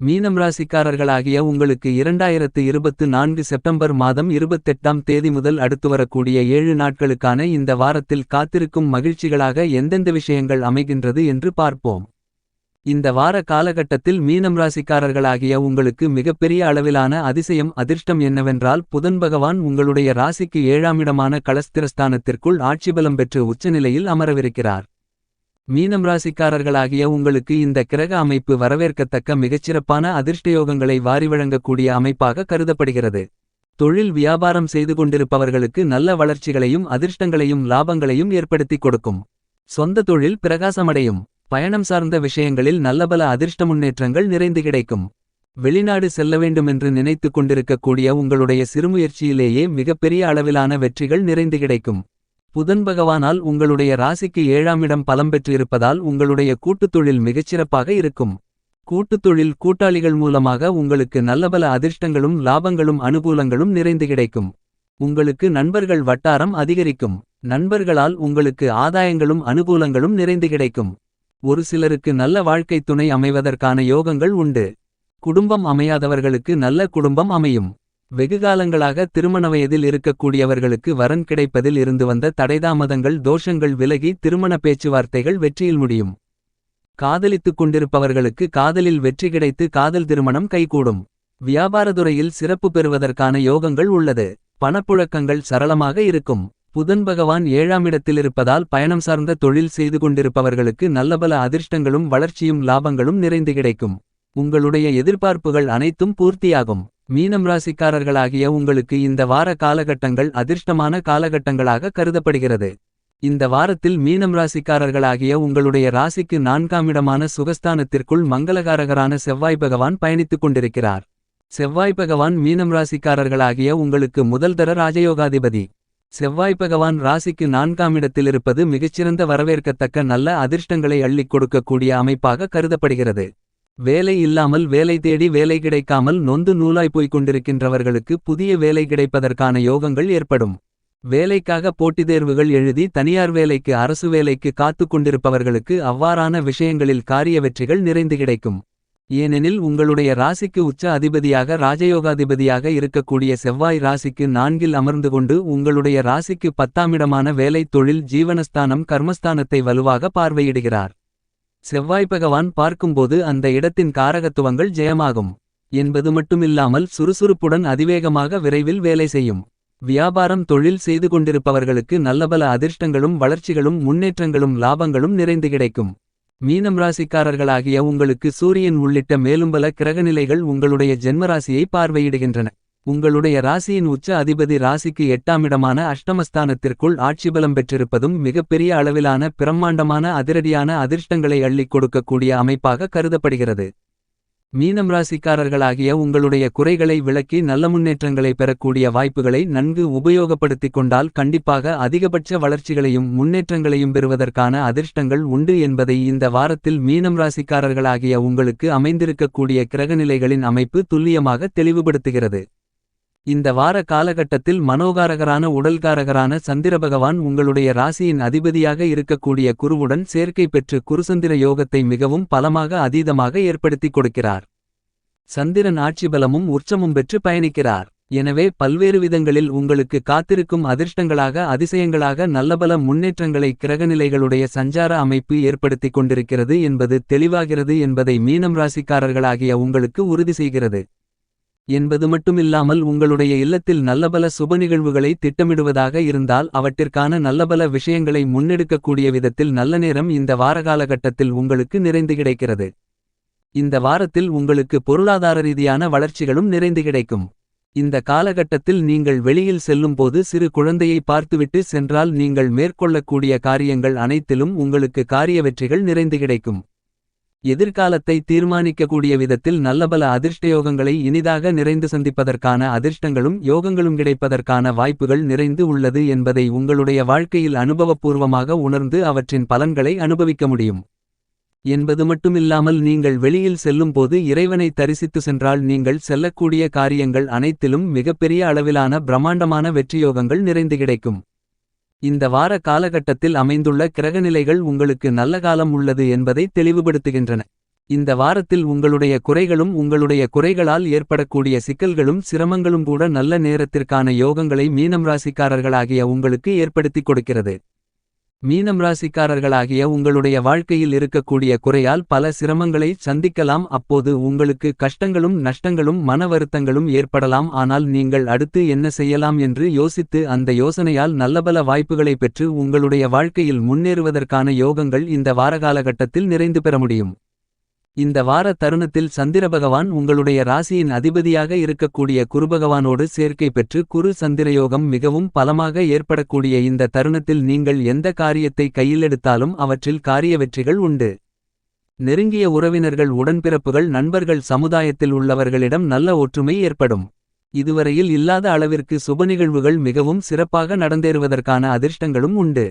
மீனம் ராசிக்காரர்களாகிய உங்களுக்கு 2024 செப்டம்பர் மாதம் 28ஆம் தேதி முதல் அடுத்து வரக்கூடிய 7 நாட்களுக்கான இந்த வாரத்தில் காத்திருக்கும் மகிழ்ச்சிகளாக எந்தெந்த விஷயங்கள் அமைகின்றது என்று பார்ப்போம். இந்த வார காலகட்டத்தில் மீனம் ராசிக்காரர்களாகிய உங்களுக்கு மிகப்பெரிய அளவிலான அதிர்ஷ்டம் என்னவென்றால் புதன் பகவான் உங்களுடைய ராசிக்கு 7ஆம் இடமான களஸ்திரஸ்தானத்திற்குள் ஆட்சிபலம் பெற்று உச்சநிலையில் அமரவிருக்கிறார். மீனம் ராசிக்காரர்களாகிய உங்களுக்கு இந்த கிரக அமைப்பு வரவேற்கத்தக்க மிகச்சிறப்பான அதிர்ஷ்டயோகங்களை வாரி வழங்கக்கூடிய அமைப்பாக கருதப்படுகிறது. தொழில் வியாபாரம் செய்து கொண்டிருப்பவர்களுக்கு நல்ல வளர்ச்சிகளையும் அதிர்ஷ்டங்களையும் லாபங்களையும் ஏற்படுத்திக் கொடுக்கும். சொந்த தொழில் பிரகாசமடையும். பயணம் சார்ந்த விஷயங்களில் நல்லபல அதிர்ஷ்ட முன்னேற்றங்கள் நிறைந்து கிடைக்கும். வெளிநாடு செல்ல வேண்டுமென்று நினைத்து கொண்டிருக்கக்கூடிய உங்களுடைய சிறுமுயற்சியிலேயே மிகப்பெரிய அளவிலான வெற்றிகள் நிறைந்து கிடைக்கும். புதன் பகவானால் உங்களுடைய ராசிக்கு 7ஆம் இடம் பலம் பெற்றிருப்பதால் உங்களுடைய கூட்டுத்தொழில் மிகச்சிறப்பாக இருக்கும். கூட்டுத்தொழில் கூட்டாளிகள் மூலமாக உங்களுக்கு நல்லபல அதிர்ஷ்டங்களும் லாபங்களும் அனுகூலங்களும் நிறைந்து கிடைக்கும். உங்களுக்கு நண்பர்கள் வட்டாரம் அதிகரிக்கும். நண்பர்களால் உங்களுக்கு ஆதாயங்களும் அனுகூலங்களும் நிறைந்து கிடைக்கும். ஒரு சிலருக்கு நல்ல வாழ்க்கை துணை அமைவதற்கான யோகங்கள் உண்டு. குடும்பம் அமையாதவர்களுக்கு நல்ல குடும்பம் அமையும். வெகுகாலங்களாக திருமண வயதில் இருக்கக்கூடியவர்களுக்கு வரன் கிடைப்பதில் இருந்து வந்த தடைதாமதங்கள் தோஷங்கள் விலகி திருமண பேச்சுவார்த்தைகள் வெற்றியில் முடியும். காதலித்துக் கொண்டிருப்பவர்களுக்கு காதலில் வெற்றி கிடைத்து காதல் திருமணம் கைகூடும். வியாபாரத்துறையில் சிறப்பு பெறுவதற்கான யோகங்கள் உள்ளது. பணப்புழக்கங்கள் சரளமாக இருக்கும். புதன் பகவான் 7ஆம் இடத்திலிருப்பதால் பயணம் சார்ந்த தொழில் செய்து கொண்டிருப்பவர்களுக்கு நல்லபல அதிர்ஷ்டங்களும் வளர்ச்சியும் லாபங்களும் நிறைந்து கிடைக்கும். உங்களுடைய எதிர்பார்ப்புகள் அனைத்தும் பூர்த்தியாகும். மீனம் ராசிக்காரர்களாகிய உங்களுக்கு இந்த வார காலகட்டங்கள் அதிர்ஷ்டமான காலகட்டங்களாக கருதப்படுகிறது. இந்த வாரத்தில் மீனம் ராசிக்காரர்களாகிய உங்களுடைய ராசிக்கு 4ஆம் இடமான சுகஸ்தானத்திற்குள் மங்களகாரகரான செவ்வாய் பகவான் பயணித்துக் கொண்டிருக்கிறார். செவ்வாய் பகவான் மீனம் ராசிக்காரர்களாகிய உங்களுக்கு முதல்தர ராஜயோகாதிபதி. செவ்வாய் பகவான் ராசிக்கு 4ஆம் இடத்திலிருப்பது மிகச்சிறந்த வரவேற்கத்தக்க நல்ல அதிர்ஷ்டங்களை அள்ளிக் கொடுக்கக்கூடிய அமைப்பாக கருதப்படுகிறது. வேலை இல்லாமல் வேலை தேடி வேலை கிடைக்காமல் நொந்து நூலாய் போய்க் கொண்டிருக்கின்றவர்களுக்கு புதிய வேலை கிடைப்பதற்கான யோகங்கள் ஏற்படும். வேலைக்காக போட்டித் தேர்வுகள் எழுதி தனியார் வேலைக்கு அரசு வேலைக்கு காத்துக் கொண்டிருப்பவர்களுக்கு அவ்வாறான விஷயங்களில் காரிய வெற்றிகள் நிறைந்து கிடைக்கும். ஏனெனில் உங்களுடைய ராசிக்கு உச்ச அதிபதியாக ராஜயோகாதிபதியாக இருக்கக்கூடிய செவ்வாய் ராசிக்கு 4இல் அமர்ந்து கொண்டு உங்களுடைய ராசிக்கு 10ஆம் இடமான வேலை தொழில் ஜீவனஸ்தானம் கர்மஸ்தானத்தை வலுவாக பார்வையிடுகிறார். செவ்வாய் பகவான் பார்க்கும்போது அந்த இடத்தின் காரகத்துவங்கள் ஜெயமாகும் என்பது மட்டுமில்லாமல் சுறுசுறுப்புடன் அதிவேகமாக விரைவில் வேலை செய்யும். வியாபாரம் தொழில் செய்து கொண்டிருப்பவர்களுக்கு நல்லபல அதிர்ஷ்டங்களும் வளர்ச்சிகளும் முன்னேற்றங்களும் லாபங்களும் நிறைந்து கிடைக்கும். மீனம் ராசிக்காரர்களாகிய உங்களுக்கு சூரியன் உள்ளிட்ட மேலும்பல கிரகநிலைகள் உங்களுடைய ஜென்மராசியை பார்வையிடுகின்றன. உங்களுடைய ராசியின் உச்ச அதிபதி ராசிக்கு 8ஆம் இடமான அஷ்டமஸ்தானத்திற்குள் ஆட்சிபலம் பெற்றிருப்பதும் மிகப்பெரிய அளவிலான பிரம்மாண்டமான அதிரடியான அதிர்ஷ்டங்களை அள்ளிக் கொடுக்கக்கூடிய அமைப்பாக கருதப்படுகிறது. மீனம் ராசிக்காரர்களாகிய உங்களுடைய குறைகளை விளக்கி நல்ல முன்னேற்றங்களை பெறக்கூடிய வாய்ப்புகளை நன்கு உபயோகப்படுத்திக் கொண்டால் கண்டிப்பாக அதிகபட்ச வளர்ச்சிகளையும் முன்னேற்றங்களையும் பெறுவதற்கான அதிர்ஷ்டங்கள் உண்டு என்பதை இந்த வாரத்தில் மீனம் ராசிக்காரர்களாகிய உங்களுக்கு அமைந்திருக்கக்கூடிய கிரகநிலைகளின் அமைப்பு துல்லியமாக தெளிவுபடுத்துகிறது. இந்த வார காலகட்டத்தில் மனோகாரகரான உடல்காரகரான சந்திரபகவான் உங்களுடைய ராசியின் அதிபதியாக இருக்கக்கூடிய குருவுடன் சேர்க்கை பெற்று குருசந்திர யோகத்தை மிகவும் பலமாக அதீதமாக ஏற்படுத்திக் கொடுக்கிறார். சந்திரன் ஆட்சிபலமும் உச்சமும் பெற்று பயணிக்கிறார். எனவே பல்வேறு விதங்களில் உங்களுக்கு காத்திருக்கும் அதிர்ஷ்டங்களாக அதிசயங்களாக நல்லபல முன்னேற்றங்களை கிரகநிலைகளுடைய சஞ்சார அமைப்பு ஏற்படுத்திக் கொண்டிருக்கிறது என்பது தெளிவாகிறது என்பதை மீனம் ராசிக்காரர்களாகிய உங்களுக்கு உறுதி செய்கிறது. என்பது மட்டுமில்லாமல் உங்களுடைய இல்லத்தில் நல்லபல சுப நிகழ்வுகளை திட்டமிடுவதாக இருந்தால் அவற்றிற்கான நல்லபல விஷயங்களை முன்னெடுக்கக்கூடிய விதத்தில் நல்ல நேரம் இந்த வாரகாலகட்டத்தில் உங்களுக்கு நிறைந்து கிடைக்கிறது. இந்த வாரத்தில் உங்களுக்கு பொருளாதார ரீதியான வளர்ச்சிகளும் நிறைந்து கிடைக்கும். இந்த காலகட்டத்தில் நீங்கள் வெளியில் செல்லும் போது சிறு குழந்தையை பார்த்துவிட்டு சென்றால் நீங்கள் மேற்கொள்ளக்கூடிய காரியங்கள் அனைத்திலும் உங்களுக்கு காரிய வெற்றிகள் நிறைந்து கிடைக்கும். எதிர்காலத்தை தீர்மானிக்கக்கூடிய விதத்தில் நல்லபல அதிர்ஷ்டயோகங்களை இனிதாக நிறைந்து சந்திப்பதற்கான அதிர்ஷ்டங்களும் யோகங்களும் கிடைப்பதற்கான வாய்ப்புகள் நிறைந்து உள்ளது என்பதை உங்களுடைய வாழ்க்கையில் அனுபவபூர்வமாக உணர்ந்து அவற்றின் பலன்களை அனுபவிக்க முடியும். என்பது மட்டுமில்லாமல் நீங்கள் வெளியில் செல்லும் போது இறைவனை தரிசித்து சென்றால் நீங்கள் செல்லக்கூடிய காரியங்கள் அனைத்திலும் மிகப்பெரிய அளவிலான பிரம்மாண்டமான வெற்றியோகங்கள் நிறைந்து கிடைக்கும். இந்த வார காலகட்டத்தில் அமைந்துள்ள கிரகநிலைகள் உங்களுக்கு நல்ல காலம் உள்ளது என்பதை தெளிவுபடுத்துகின்றன. இந்த வாரத்தில் உங்களுடைய குறைகளும் உங்களுடைய குறைகளால் ஏற்படக்கூடிய சிக்கல்களும் சிரமங்களும் கூட நல்ல நேரத்திற்கான யோகங்களை மீனம் ராசிக்காரர்களாகிய உங்களுக்கு ஏற்படுத்திக் கொடுக்கிறது. மீனம் ராசிக்காரர்களாகிய உங்களுடைய வாழ்க்கையில் இருக்கக்கூடிய குறையால் பல சிரமங்களை சந்திக்கலாம். அப்போது உங்களுக்கு கஷ்டங்களும் நஷ்டங்களும் மன வருத்தங்களும் ஏற்படலாம். ஆனால் நீங்கள் அடுத்து என்ன செய்யலாம் என்று யோசித்து அந்த யோசனையால் நல்லபல வாய்ப்புகளை பெற்று உங்களுடைய வாழ்க்கையில் முன்னேறுவதற்கான யோகங்கள் இந்த வாரகாலகட்டத்தில் நிறைந்து பெற முடியும். இந்த வார தருணத்தில் சந்திரபகவான் உங்களுடைய ராசியின் அதிபதியாக இருக்கக்கூடிய குருபகவானோடு சேர்க்கை பெற்று குரு சந்திரயோகம் மிகவும் பலமாக ஏற்படக்கூடிய இந்த தருணத்தில் நீங்கள் எந்த காரியத்தை கையிலெடுத்தாலும் அவற்றில் காரிய வெற்றிகள் உண்டு. நெருங்கிய உறவினர்கள் உடன்பிறப்புகள் நண்பர்கள் சமுதாயத்தில் உள்ளவர்களிடம் நல்ல ஒற்றுமை ஏற்படும். இதுவரையில் இல்லாத அளவிற்கு சுபநிகழ்வுகள் மிகவும் சிறப்பாக நடந்தேறுவதற்கான அதிர்ஷ்டங்களும் உண்டு.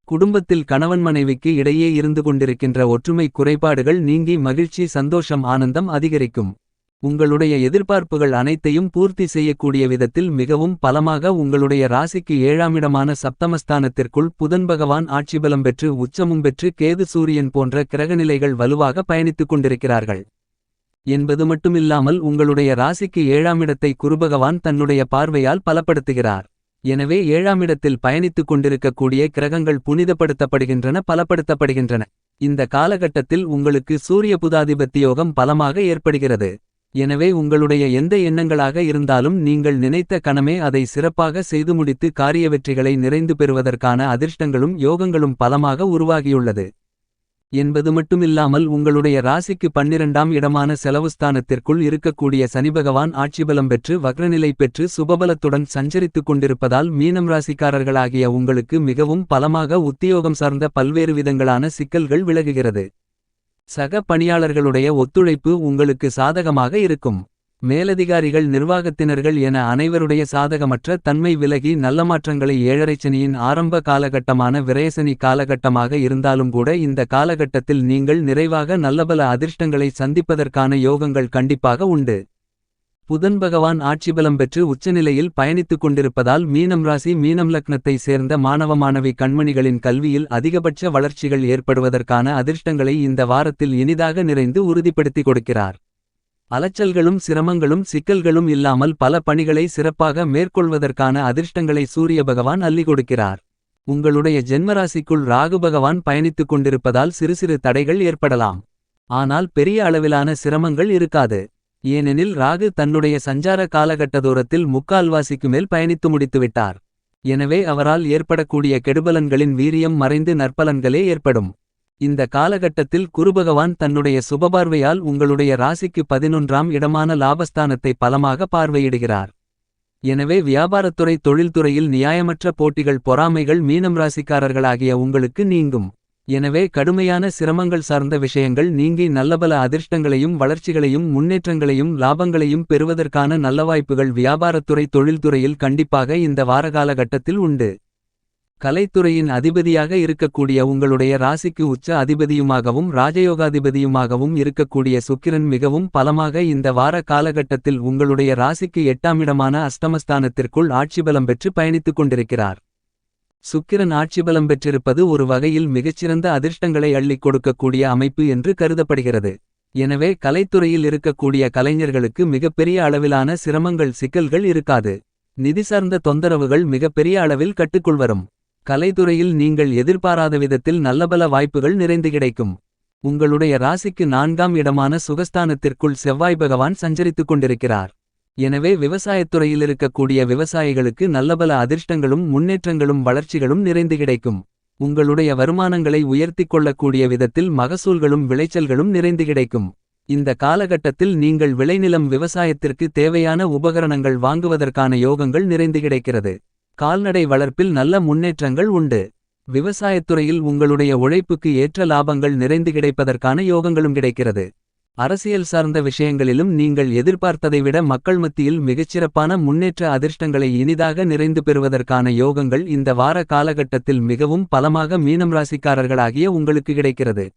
குடும்பத்தில் கணவன் மனைவிக்கு இடையே இருந்து கொண்டிருக்கின்ற ஒற்றுமை குறைபாடுகள் நீங்கி மகிழ்ச்சி சந்தோஷம் ஆனந்தம் அதிகரிக்கும். உங்களுடைய எதிர்பார்ப்புகள் அனைத்தையும் பூர்த்தி செய்யக்கூடிய விதத்தில் மிகவும் பலமாக உங்களுடைய ராசிக்கு 7ஆம் இடமான சப்தமஸ்தானத்திற்குள் புதன் பகவான் ஆட்சிபலம் பெற்று உச்சமும் பெற்று கேது சூரியன் போன்ற கிரகநிலைகள் வலுவாக பயணித்துக் கொண்டிருக்கிறார்கள் என்பது மட்டுமில்லாமல் உங்களுடைய ராசிக்கு 7ஆம் இடத்தை குருபகவான் தன்னுடைய பார்வையால் பலப்படுத்துகிறார். எனவே 7ஆம் இடத்தில் பயணித்துக் கொண்டிருக்கக்கூடிய கிரகங்கள் புனிதப்படுத்தப்படுகின்றன பலப்படுத்தப்படுகின்றன. இந்த காலகட்டத்தில் உங்களுக்கு சூரிய புதாதிபத்தியோகம் பலமாக ஏற்படுகிறது. எனவே உங்களுடைய எந்த எண்ணங்களாக இருந்தாலும் நீங்கள் நினைத்த கணமே அதை சிறப்பாக செய்து முடித்து காரிய வெற்றிகளை நிறைந்து பெறுவதற்கான அதிர்ஷ்டங்களும் யோகங்களும் பலமாக உருவாகியுள்ளது என்பது மட்டுமில்லாமல் உங்களுடைய ராசிக்கு 12ஆம் இடமான செலவுஸ்தானத்திற்குள் இருக்கக்கூடிய சனிபகவான் ஆட்சிபலம் பெற்று வக்ரநிலை பெற்று சுபபலத்துடன் சஞ்சரித்துக் கொண்டிருப்பதால் மீனம் ராசிக்காரர்களாகிய உங்களுக்கு மிகவும் பலமாக உத்தியோகம் சார்ந்த பல்வேறு விதங்களான சிக்கல்கள் விலகுகிறது. சக பணியாளர்களுடைய ஒத்துழைப்பு உங்களுக்கு சாதகமாக இருக்கும். மேலதிகாரிகள் நிர்வாகத்தினர்கள் என அனைவருடைய சாதகமற்ற தன்மை விலகி நல்ல மாற்றங்களை 7.5 ஆரம்ப காலகட்டமான விரயசனி காலகட்டமாக இருந்தாலும் கூட இந்த காலகட்டத்தில் நீங்கள் நிறைவாக நல்லபல அதிர்ஷ்டங்களை சந்திப்பதற்கான யோகங்கள் கண்டிப்பாக உண்டு. புதன் பகவான் ஆட்சிபலம் பெற்று உச்சநிலையில் பயணித்துக் கொண்டிருப்பதால் மீனம் ராசி மீனம் லக்னத்தை சேர்ந்த மாணவ மாணவி கண்மணிகளின் கல்வியில் அதிகபட்ச வளர்ச்சிகள் ஏற்படுவதற்கான அதிர்ஷ்டங்களை இந்த வாரத்தில் இனிதாக நிறைந்து உறுதிப்படுத்திக் கொடுக்கிறார். அலைச்சல்களும் சிரமங்களும் சிக்கல்களும் இல்லாமல் பல பணிகளை சிறப்பாக மேற்கொள்வதற்கான அதிர்ஷ்டங்களை சூரிய பகவான் அள்ளி கொடுக்கிறார். உங்களுடைய ஜென்மராசிக்குள் ராகு பகவான் பயணித்துக் கொண்டிருப்பதால் சிறு சிறு தடைகள் ஏற்படலாம். ஆனால் பெரிய அளவிலான சிரமங்கள் இருக்காது. ஏனெனில் ராகு தன்னுடைய சஞ்சார காலகட்ட தூரத்தில் முக்கால்வாசிக்கு மேல் பயணித்து முடித்துவிட்டார். எனவே அவரால் ஏற்படக்கூடிய கெடுபலன்களின் வீரியம் மறைந்து நற்பலன்களே ஏற்படும். இந்த காலகட்டத்தில் குருபகவான் தன்னுடைய சுபபார்வையால் உங்களுடைய ராசிக்கு 11ஆம் இடமான லாபஸ்தானத்தை பலமாக பார்வையிடுகிறார். எனவே வியாபாரத்துறை தொழில்துறையில் நியாயமற்ற போட்டிகள் பொறாமைகள் மீனம் ராசிக்காரர்களாகிய உங்களுக்கு நீங்கும். எனவே கடுமையான சிரமங்கள் சார்ந்த விஷயங்கள் நீங்கி நல்லபல அதிர்ஷ்டங்களையும் வளர்ச்சிகளையும் முன்னேற்றங்களையும் லாபங்களையும் பெறுவதற்கான நல்ல வாய்ப்புகள் வியாபாரத்துறை தொழில்துறையில் கண்டிப்பாக இந்த வாரகாலகட்டத்தில் உண்டு. கலைத்துறையின் அதிபதியாக இருக்கக்கூடிய உங்களுடைய ராசிக்கு உச்ச அதிபதியுமாகவும் ராஜயோகாதிபதியுமாகவும் இருக்கக்கூடிய சுக்கிரன் மிகவும் பலமாக இந்த வார காலகட்டத்தில் உங்களுடைய ராசிக்கு 8ஆம் இடமான அஷ்டமஸ்தானத்திற்குள் ஆட்சிபலம் பெற்று பயணித்துக் கொண்டிருக்கிறார். சுக்கிரன் ஆட்சிபலம் பெற்றிருப்பது ஒரு வகையில் மிகச்சிறந்த அதிர்ஷ்டங்களை அள்ளிக் கொடுக்கக்கூடிய அமைப்பு என்று கருதப்படுகிறது. எனவே கலைத்துறையில் இருக்கக்கூடிய கலைஞர்களுக்கு மிகப்பெரிய அளவிலான சிரமங்கள் சிக்கல்கள் இருக்காது. நிதி சார்ந்த தொந்தரவுகள் மிகப்பெரிய அளவில் கட்டுக்குள் வரும். கலைத்துறையில் நீங்கள் எதிர்பாராத விதத்தில் நல்லபல வாய்ப்புகள் நிறைந்து கிடைக்கும். உங்களுடைய ராசிக்கு 4ஆம் இடமான சுகஸ்தானத்திற்குள் செவ்வாய் பகவான் சஞ்சரித்துக் கொண்டிருக்கிறார். எனவே விவசாயத்துறையில் இருக்கக்கூடிய விவசாயிகளுக்கு நல்லபல அதிர்ஷ்டங்களும் முன்னேற்றங்களும் வளர்ச்சிகளும் நிறைந்து கிடைக்கும். உங்களுடைய வருமானங்களை உயர்த்திக் கொள்ளக்கூடிய விதத்தில் மகசூல்களும் விளைச்சல்களும் நிறைந்து கிடைக்கும். இந்த காலகட்டத்தில் நீங்கள் விளைநிலம் விவசாயத்திற்கு தேவையான உபகரணங்கள் வாங்குவதற்கான யோகங்கள் நிறைந்து கிடைக்கிறது. கால்நடை வளர்ப்பில் நல்ல முன்னேற்றங்கள் உண்டு. விவசாயத்துறையில் உங்களுடைய உழைப்புக்கு ஏற்ற லாபங்கள் நிறைந்து கிடைப்பதற்கான யோகங்களும் கிடைக்கிறது. அரசியல் சார்ந்த விஷயங்களிலும் நீங்கள் எதிர்பார்த்ததை விட மக்கள் மத்தியில் மிகச்சிறப்பான முன்னேற்ற அதிர்ஷ்டங்களை இனிதாக நிறைந்து பெறுவதற்கான யோகங்கள் இந்த வார காலகட்டத்தில் மிகவும் பலமாக மீனம் ராசிக்காரர்களாகிய உங்களுக்கு கிடைக்கிறது.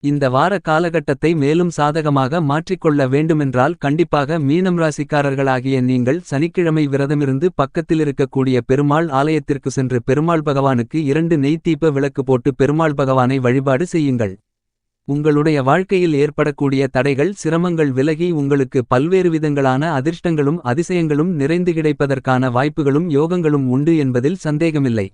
இந்த வார காலகட்டத்தை மேலும் சாதகமாக மாற்றிக்கொள்ள வேண்டுமென்றால் கண்டிப்பாக மீனம் ராசிக்காரர்களாகிய நீங்கள் சனிக்கிழமை விரதமிருந்து பக்கத்தில் இருக்கக்கூடிய பெருமாள் ஆலயத்திற்கு சென்று பெருமாள் பகவானுக்கு 2 நெய்த்தீப விளக்கு போட்டு பெருமாள் பகவானை வழிபாடு செய்யுங்கள். உங்களுடைய வாழ்க்கையில் ஏற்படக்கூடிய தடைகள் சிரமங்கள் விலகி உங்களுக்கு பல்வேறு விதங்களான அதிர்ஷ்டங்களும் அதிசயங்களும் நிறைந்து கிடைப்பதற்கான வாய்ப்புகளும் யோகங்களும் உண்டு என்பதில் சந்தேகமில்லை.